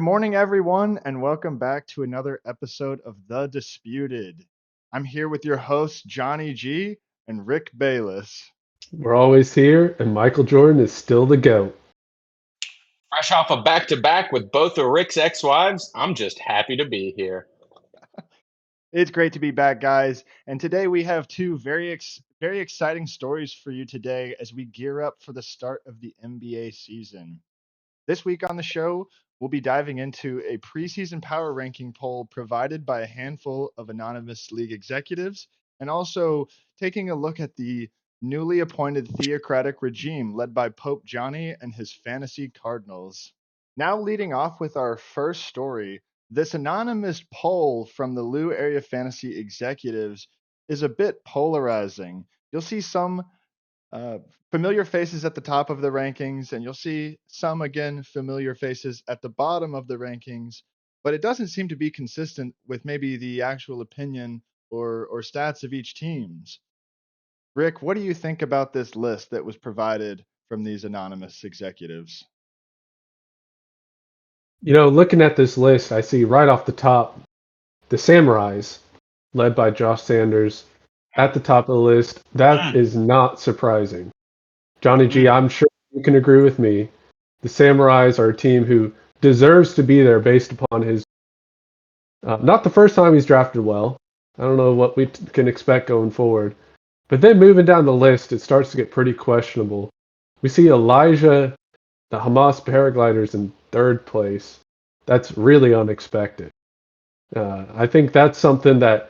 morning, everyone, and welcome back to another episode of The Disputed. I'm here with your hosts, Johnny G and Rick Bayless. We're always here, and Michael Jordan is still the GOAT. Fresh off a back-to-back with both of Rick's ex-wives, I'm just happy to be here. It's great to be back, guys. And today we have two very exciting stories for you today as we gear up for the start of the NBA season. This week on the show, we'll be diving into a preseason power ranking poll provided by a handful of anonymous league executives, and also taking a look at the newly appointed Theocratic regime led by Pope Johnny and his fantasy Cardinals. Now, leading off with our first story, this anonymous poll from the Lou Area Fantasy executives is a bit polarizing. You'll see some uh, familiar faces at the top of the rankings, and you'll see some, again, familiar faces at the bottom of the rankings, but it doesn't seem to be consistent with maybe the actual opinion or stats of each team's. Rick, what do you think about this list that was provided from these anonymous executives? Looking at this list, I see right off the top the Samurais, led by Josh Sanders, at the top of the list. That is not surprising. Johnny G, I'm sure you can agree with me. The Samurais are a team who deserves to be there based upon his. Not the first time he's drafted well. I don't know what we can expect going forward. But then moving down the list, it starts to get pretty questionable. We see Elijah, the Hamas paragliders, in third place. That's really unexpected. I think that's something that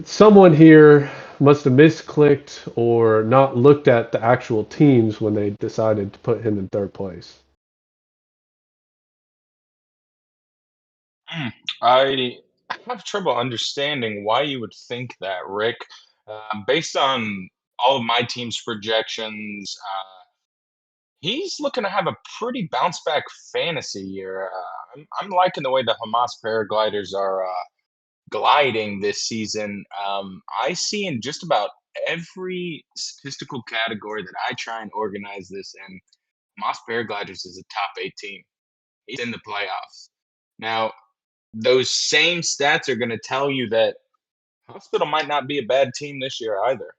someone here must have misclicked or not looked at the actual teams when they decided to put him in third place. I have trouble understanding why you would think that, Rick. Based on all of my team's projections, he's looking to have a pretty bounce-back fantasy year. I'm liking the way the Hamas paragliders are gliding this season. I see in just about every statistical category that I try and organize this in, Hamas paragliders is a top 8 team. He's in the playoffs. Now, those same stats are going to tell you that Hospital might not be a bad team this year either.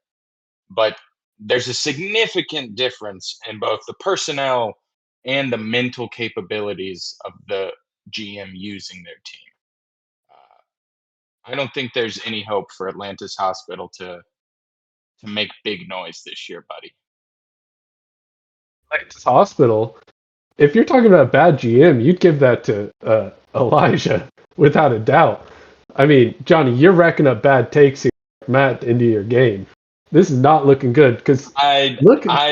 But there's a significant difference in both the personnel and the mental capabilities of the GM using their team. I don't think there's any hope for Atlantis Hospital to make big noise this year, buddy. Atlantis Hospital. If you're talking about a bad GM, you'd give that to Elijah without a doubt. I mean, Johnny, you're racking up bad takes here, Matt, into your game. This is not looking good because I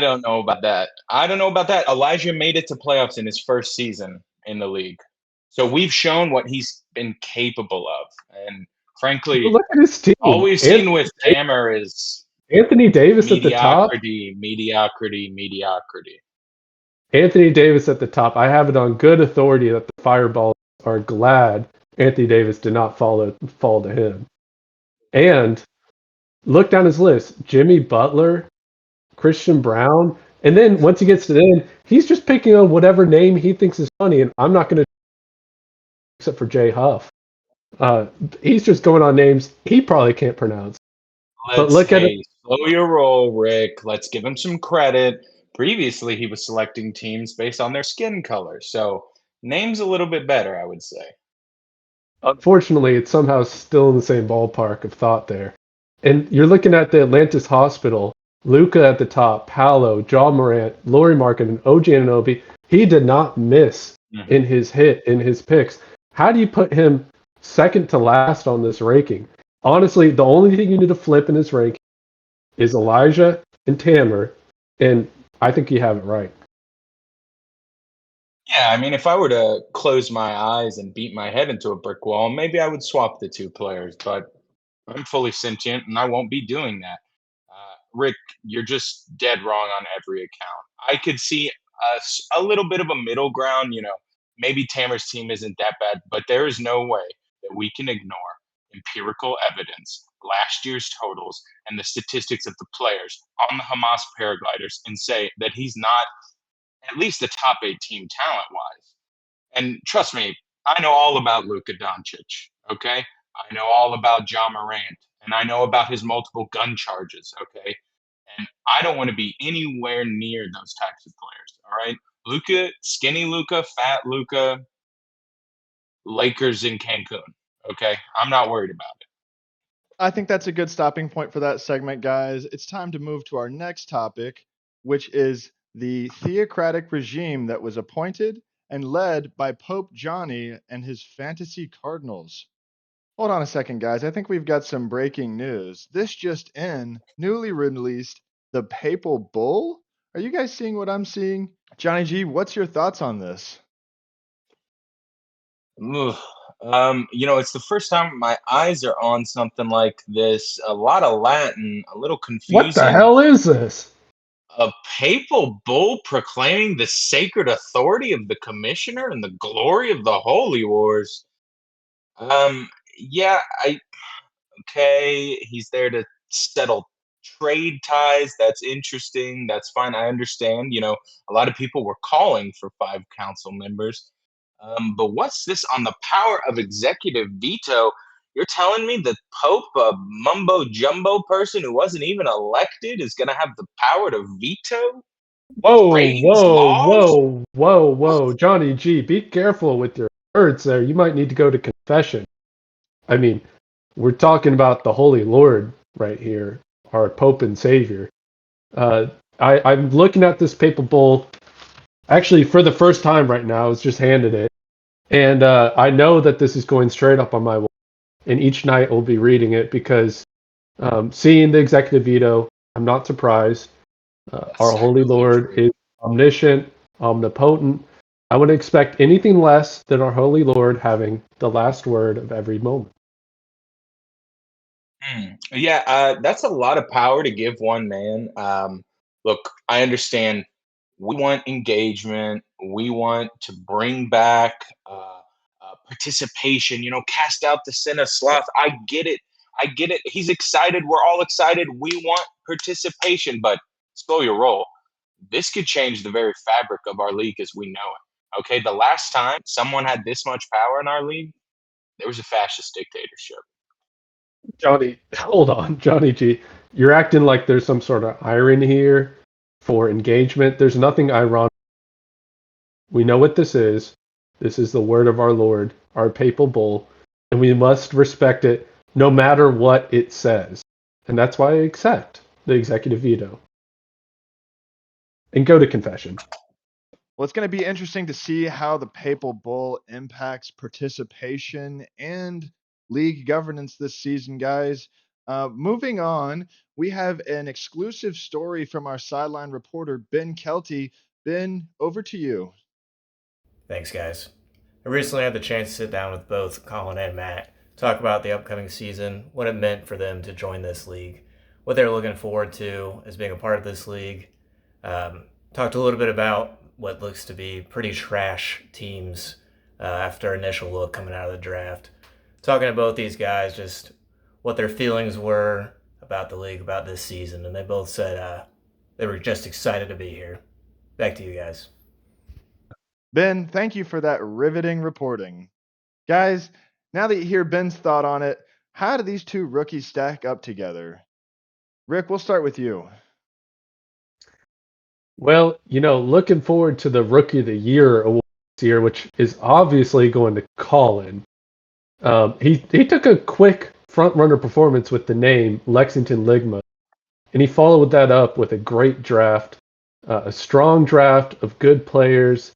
don't know about that. I don't know about that. Elijah made it to playoffs in his first season in the league. So we've shown what he's been capable of. And frankly, look at his team. All we've seen with Hammer is Anthony Davis at the top. Mediocrity. Anthony Davis at the top. I have it on good authority that the Fireballs are glad Anthony Davis did not fall to him. And look down his list. Jimmy Butler, Christian Brown. And then once he gets to the end, he's just picking on whatever name he thinks is funny. And I'm not going to, except for Jay Huff. He's just going on names he probably can't pronounce. Slow your roll, Rick. Let's give him some credit. Previously, he was selecting teams based on their skin color. So name's a little bit better, I would say. Unfortunately, it's somehow still in the same ballpark of thought there. And you're looking at the Atlantis Hospital, Luca at the top, Paolo, John Morant, Laurie Markin, and OG Anunoby. He did not miss in his picks. How do you put him second to last on this ranking? Honestly, the only thing you need to flip in this ranking is Elijah and Tamer, and I think you have it right. Yeah, I mean, if I were to close my eyes and beat my head into a brick wall, maybe I would swap the two players, but I'm fully sentient and I won't be doing that. Rick, you're just dead wrong on every account. I could see a little bit of a middle ground, maybe Tamer's team isn't that bad, but there is no way that we can ignore empirical evidence, last year's totals, and the statistics of the players on the Hamas paragliders and say that he's not at least a top 8 team talent wise. And trust me, I know all about Luka Doncic. Okay, I know all about John Morant, and I know about his multiple gun charges. Okay, and I don't want to be anywhere near those types of players. All right, Luka, skinny Luka, fat Luka, Lakers in Cancun. Okay, I'm not worried about it. I think that's a good stopping point for that segment, guys. It's time to move to our next topic, which is the theocratic regime that was appointed and led by Pope Johnny and his fantasy cardinals. Hold on a second, guys. I think we've got some breaking news. This just in, newly released, the Papal Bull. Are you guys seeing what I'm seeing? Johnny G, what's your thoughts on this? Ugh. It's the first time my eyes are on something like this. A lot of Latin, a little What the confusing. hell is this? A papal bull proclaiming the sacred authority of the commissioner and the glory of the holy wars. Um, yeah, I okay. He's there to settle trade ties. That's interesting. That's fine. I understand. A lot of people were calling for 5 council members. But what's this on the power of executive veto? You're telling me that Pope, a mumbo jumbo person who wasn't even elected, is going to have the power to veto Whoa, trades, whoa, laws? whoa, whoa, What? whoa. Johnny G, be careful with your words there. You might need to go to confession. I mean, we're talking about the Holy Lord right here, our Pope and Savior. Uh, I'm looking at this papal bull actually for the first time right now. I was just handed it. And I know that this is going straight up on my wall. And each night we'll be reading it because seeing the executive veto, I'm not surprised. That's Our Holy Lord sacrilegious. is omniscient, omnipotent. I wouldn't expect anything less than our Holy Lord having the last word of every moment. Yeah, that's a lot of power to give one man. Look, I understand we want engagement. We want to bring back participation, cast out the sin of sloth. I get it. I get it. He's excited. We're all excited. We want participation, but slow your roll. This could change the very fabric of our league as we know it. Okay, the last time someone had this much power in our league, there was a fascist dictatorship. Johnny, hold on, Johnny G. You're acting like there's some sort of irony here for engagement. There's nothing ironic. We know what this is. This is the word of our Lord, our papal bull, and we must respect it no matter what it says. And that's why I accept the executive veto and go to confession. Well, it's going to be interesting to see how the Papal Bull impacts participation and league governance this season, guys. Moving on, we have an exclusive story from our sideline reporter, Ben Kelty. Ben, over to you. Thanks, guys. I recently had the chance to sit down with both Colin and Matt, talk about the upcoming season, what it meant for them to join this league, what they're looking forward to as being a part of this league. Talked a little bit about what looks to be pretty trash teams after initial look coming out of the draft. Talking to both these guys, just what their feelings were about the league, about this season, and they both said they were just excited to be here. Back to you guys. Ben, thank you for that riveting reporting. Guys, now that you hear Ben's thought on it, how do these two rookies stack up together? Rick, we'll start with you. Well, looking forward to the Rookie of the Year award this year, which is obviously going to Colin. He took a quick front runner performance with the name Lexington Ligma, and he followed that up with a great draft, a strong draft of good players.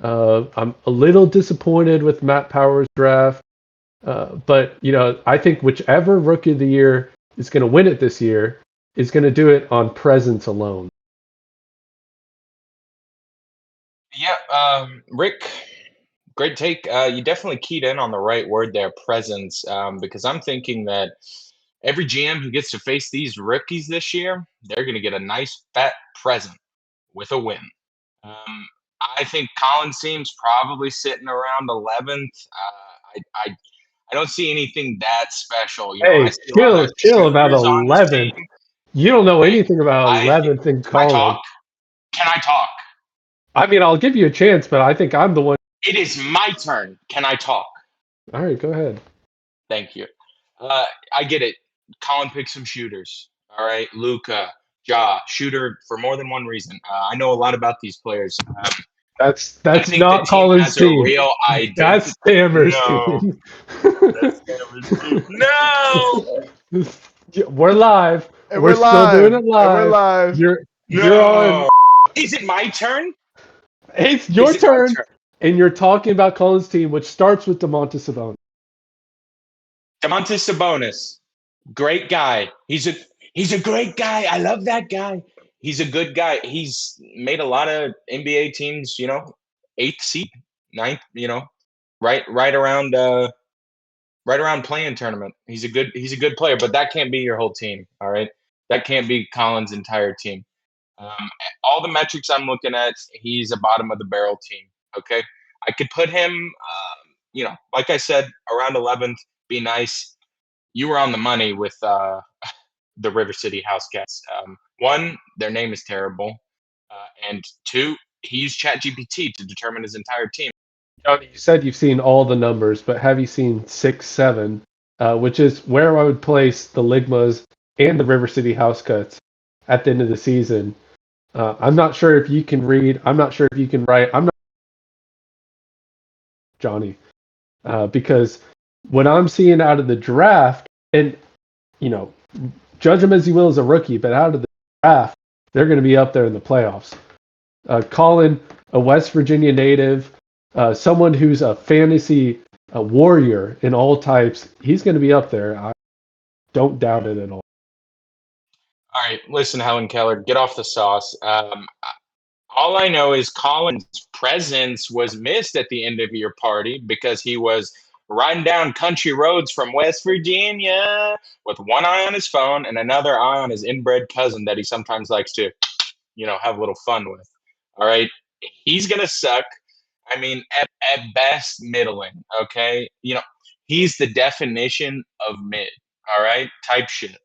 I'm a little disappointed with Matt Powers' draft, but I think whichever Rookie of the Year is going to win it this year is going to do it on presence alone. Yeah, Rick, great take. You definitely keyed in on the right word there, presence, because I'm thinking that every GM who gets to face these rookies this year, they're going to get a nice fat present with a win. Um, I think Colin seems probably sitting around 11th. I don't see anything that special. I Hey, see a lot of chill about shooters on this 11th. team. You don't know Hey, anything about I 11th in can I talk? Colin. Can I talk? I mean, I'll give you a chance, but I think I'm the one It is my turn. Can I talk? All right, go ahead. Thank you. I get it. Colin picked some shooters. All right, Luca, shooter for more than one reason. I know a lot about these players. I That's think the not team Colin's has a team. real identity. That's Stammer's No, team. that's Stammer's team. No, We're live. And We're we're still doing live. it And we're live. live. You're on. no. Is it my turn? It's Is your it my turn, turn? and you're talking about Colin's team, which starts with Domantas Sabonis. Domantas Sabonis, great guy. He's a great guy. I love that guy. He's a good guy. He's made a lot of NBA teams, eighth seed, ninth, right around playing tournament. He's a good player, but that can't be your whole team. All right, that can't be Collins' entire team. Um, all the metrics I'm looking at, he's a bottom of the barrel team. Okay, I could put him, like I said, around 11th. Be nice. You were on the money with the River City House Cats. One, their name is terrible, and two, he used ChatGPT to determine his entire team. Johnny, you said you've seen all the numbers, but have you seen 6, 7, which is where I would place the Ligmas and the River City House Cuts at the end of the season? I'm not sure if you can read. I'm not sure if you can write. I'm not Johnny, because what I'm seeing out of the draft, and you know, judge him as you will as a rookie, but out of the draft, they're going to be up there in the playoffs. Colin, a West Virginia native, someone who's a fantasy warrior in all types, he's going to be up there. I don't doubt it at all. All right, listen, Helen Keller, get off the sauce. All I know is Colin's presence was missed at the end of your party because he was riding down country roads from West Virginia with one eye on his phone and another eye on his inbred cousin that he sometimes likes to, have a little fun with. All right. He's going to suck. I mean, at best, middling. Okay. He's the definition of mid. All right. Type shit.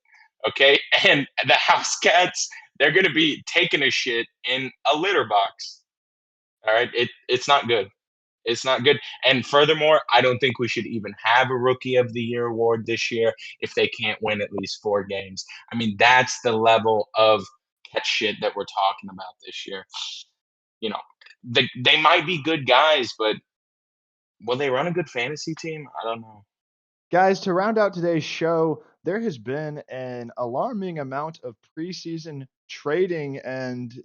Okay. And the house cats, they're going to be taking a shit in a litter box. All right. It's not good. It's not good. And furthermore, I don't think we should even have a Rookie of the Year award this year if they can't win at least 4 games. I mean, that's the level of catch shit that we're talking about this year. They might be good guys, but will they run a good fantasy team? I don't know. Guys, to round out today's show, there has been an alarming amount of preseason trading and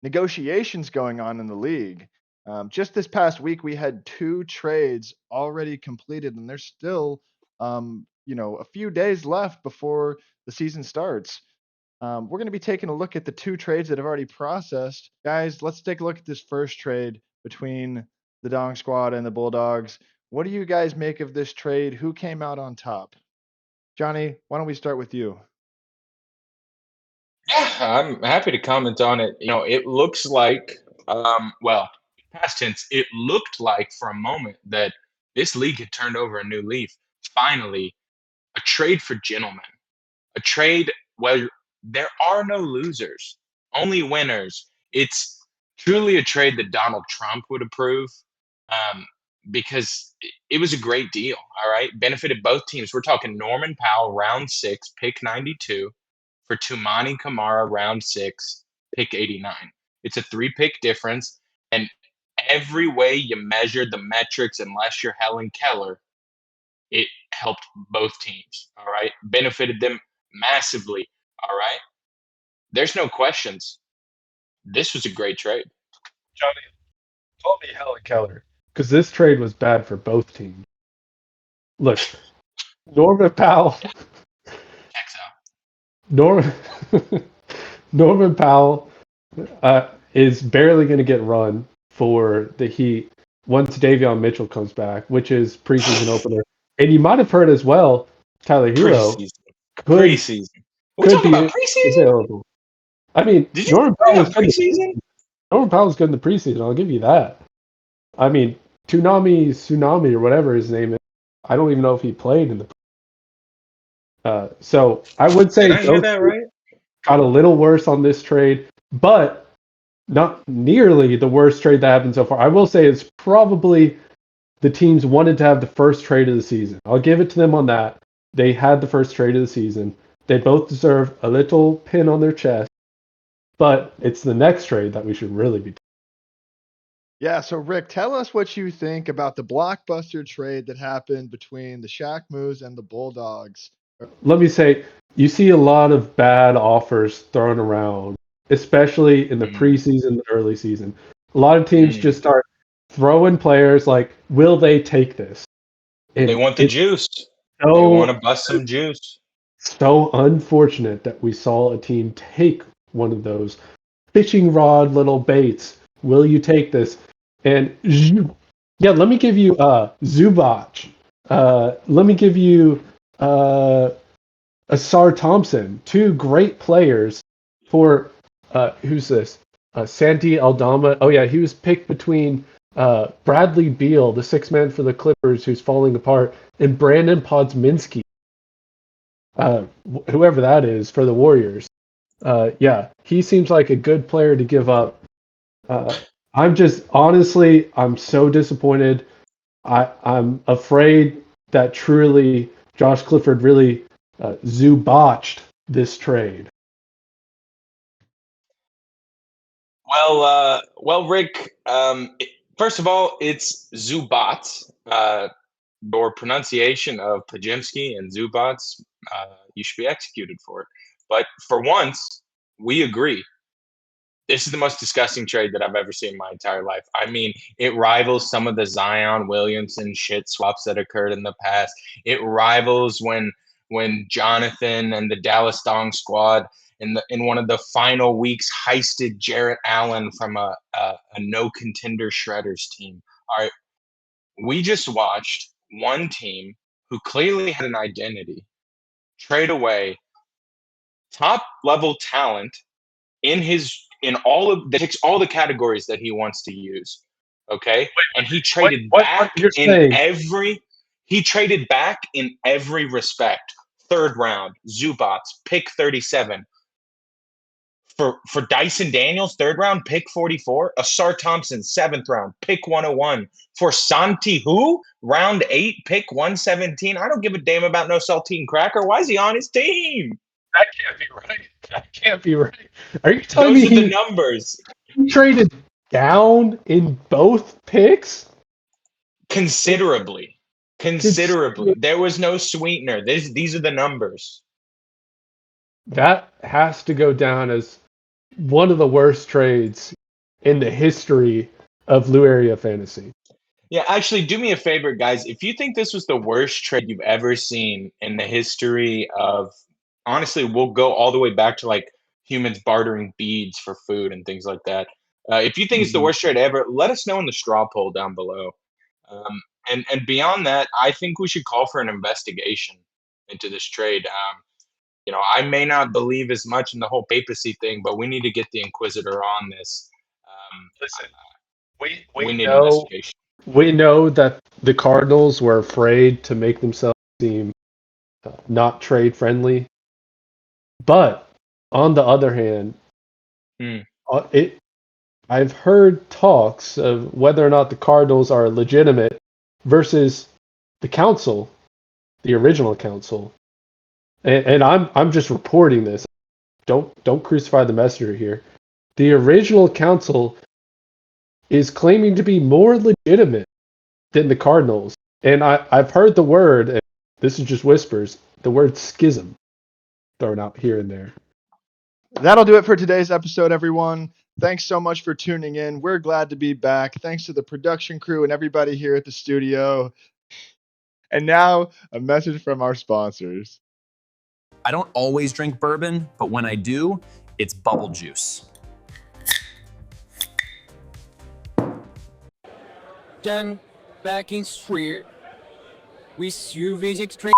negotiations going on in the league. Just this past week, we had 2 trades already completed, and there's still, a few days left before the season starts. We're going to be taking a look at the 2 trades that have already processed. Guys, let's take a look at this first trade between the Dong Squad and the Bulldogs. What do you guys make of this trade? Who came out on top? Johnny, why don't we start with you? Yeah, I'm happy to comment on it. It looks like, past tense, it looked like for a moment that this league had turned over a new leaf. Finally, a trade for gentlemen. A trade where there are no losers, only winners. It's truly a trade that Donald Trump would approve, because it was a great deal. All right, benefited both teams. We're talking Norman Powell, round 6, pick 92, for Tumani Kamara, round 6, pick 89. It's a 3-pick difference, and every way you measure the metrics, unless you're Helen Keller, it helped both teams. All right, benefited them massively. All right, there's no questions. This was a great trade. Johnny, call me Helen Keller, because this trade was bad for both teams. Look, Norman Powell. Checks out. Norman Powell is barely going to get run for the Heat once Davion Mitchell comes back, which is preseason opener. And you might have heard as well, Tyler Hero Preseason. could Preseason. We're could talking be about preseason. available. I mean, Did you bring up preseason? Norman Powell's good in the preseason. I'll give you that. I mean, Tsunami or whatever his name is. I don't even know if he played in the. So I would say Did I hear those that right? got a little worse on this trade, but not nearly the worst trade that happened so far. I will say it's probably the teams wanted to have the first trade of the season. I'll give it to them on that. They had the first trade of the season. They both deserve a little pin on their chest, but it's the next trade that we should really be. Yeah, so Rick, tell us what you think about the blockbuster trade that happened between the Shaq Moves and the Bulldogs. Let me say, you see a lot of bad offers thrown around, especially in the preseason, the early season. A lot of teams just start throwing players like, will they take this? They And want the juice. They so want to bust some juice. so unfortunate that we saw a team take one of those fishing rod little baits. Will you take this? And yeah, let me give you Zubac. Let me give you Asar Thompson, two great players for who's this? Santi Aldama. Oh yeah, he was picked between Bradley Beal, the sixth man for the Clippers, who's falling apart, and Brandon Podziemski, whoever that is for the Warriors. Yeah, he seems like a good player to give up. I'm just honestly, I'm so disappointed. I'm afraid that truly Josh Clifford really zoo-botched this trade. Well, Rick. First of all, it's Zubats. Your pronunciation of Pajemski and Zubats, you should be executed for it. But for once, we agree. This is the most disgusting trade that I've ever seen in my entire life. I mean, it rivals some of the Zion Williamson shit swaps that occurred in the past. It rivals when Jonathan and the Dallas Dong squad in one of the final weeks heisted Jarrett Allen from a no contender Shredders team. All right, we just watched one team who clearly had an identity trade away top level talent in all of that ticks all the categories that he wants to use. Okay. And What you're saying? He traded back in every respect. Third round, Zubats, pick 37. For Dyson Daniels, third round, pick 44. Asar Thompson, seventh round, pick 101. For Santi who? Round 8, pick 117. I don't give a damn about no saltine cracker. Why is he on his team? That can't be right. That can't be right. Are you telling Those me are the numbers. he traded down in both picks? Considerably. There was no sweetener. These are the numbers. That has to go down as one of the worst trades in the history of Blue Area Fantasy. Yeah, actually, do me a favor, guys. If you think this was the worst trade you've ever seen in the history of, honestly, we'll go all the way back to like humans bartering beads for food and things like that. If you think it's the worst trade ever, let us know in the straw poll down below. Um, and beyond that, I think we should call for an investigation into this trade. I may not believe as much in the whole papacy thing, but we need to get the Inquisitor on this. Listen, We need investigation. we know that the Cardinals were afraid to make themselves seem not trade friendly, but on the other hand, I've heard talks of whether or not the Cardinals are legitimate versus the council, the original council, and I'm just reporting this. Don't crucify the messenger here. The original council is claiming to be more legitimate than the Cardinals, and I've heard the word. And this is just whispers. The word schism thrown out here and there. That'll do it for today's episode, everyone. Thanks so much for tuning in. We're glad to be back. Thanks to the production crew and everybody here at the studio. And now, a message from our sponsors. I don't always drink bourbon, but when I do, it's bubble juice. Done back in street with you extreme